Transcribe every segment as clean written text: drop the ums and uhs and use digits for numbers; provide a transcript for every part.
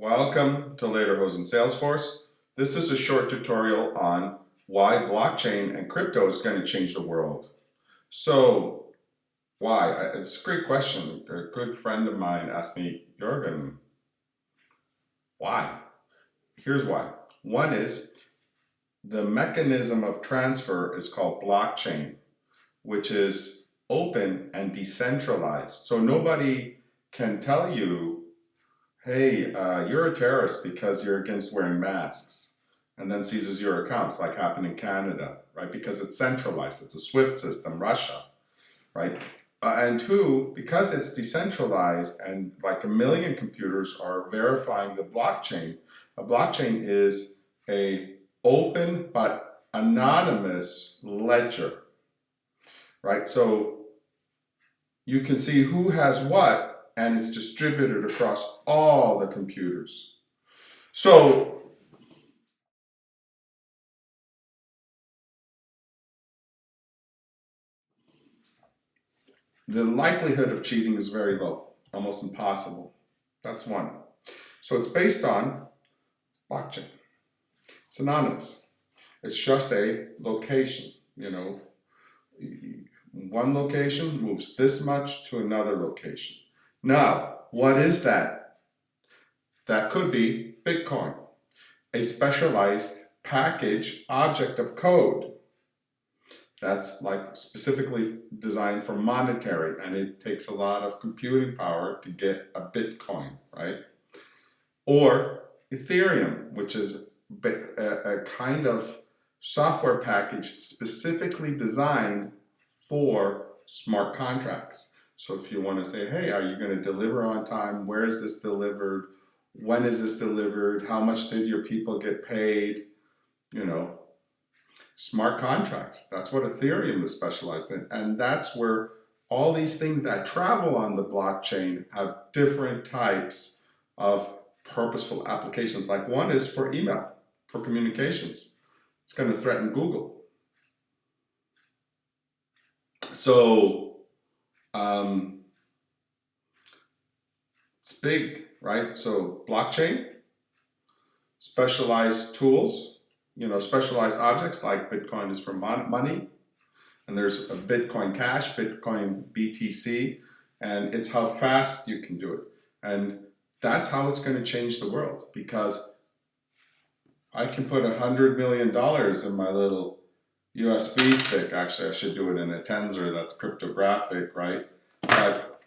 Welcome to Lederhosen Salesforce. This is a short tutorial on why blockchain and crypto is going to change the world. So, why? It's a great question. A good friend of mine asked me, Jürgen, why? Here's why. One is the mechanism of transfer is called blockchain, which is open and decentralized. So nobody can tell you, hey, you're a terrorist because you're against wearing masks, and then seizes your accounts, like happened in Canada, right? Because it's centralized, it's a SWIFT system, Russia, right? And two, because it's decentralized and like a million computers are verifying the blockchain, a blockchain is a open but anonymous ledger, right? So you can see who has what, and it's distributed across all the computers. So the likelihood of cheating is very low, almost impossible. That's one. So it's based on blockchain. It's anonymous. It's just a location, one location moves this much to another location. Now, what is that? That could be Bitcoin, a specialized package object of code that's like specifically designed for monetary, and it takes a lot of computing power to get a Bitcoin, right? Or Ethereum, which is a kind of software package specifically designed for smart contracts. So if you want to say, hey, are you going to deliver on time? Where is this delivered? When is this delivered? How much did your people get paid? Smart contracts. That's what Ethereum is specialized in. And that's where all these things that travel on the blockchain have different types of purposeful applications. Like one is for email, for communications. It's going to threaten Google. So it's big, right? So blockchain, specialized tools, specialized objects like Bitcoin is for money, and there's a Bitcoin Cash, Bitcoin BTC, and it's how fast you can do it. And that's how it's going to change the world, because I can put $100 million in my little USB stick. Actually, I should do it in a Tensor that's cryptographic, right? But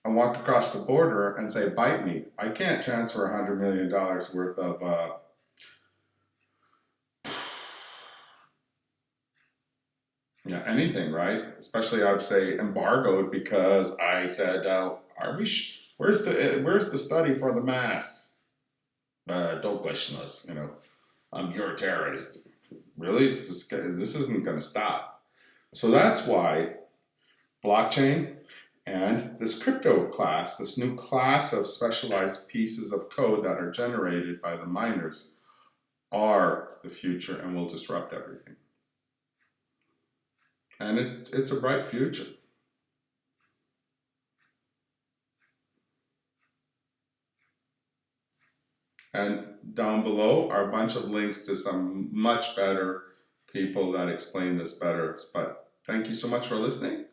I walk across the border and say, bite me. I can't transfer $100 million worth of anything, right? Especially I'd say embargoed, because I said, where's the study for the masks? Don't question us, you're a terrorist. Really? This isn't going to stop. So that's why blockchain and this crypto class, this new class of specialized pieces of code that are generated by the miners, are the future and will disrupt everything. And it's a bright future. And down below are a bunch of links to some much better people that explain this better. But thank you so much for listening.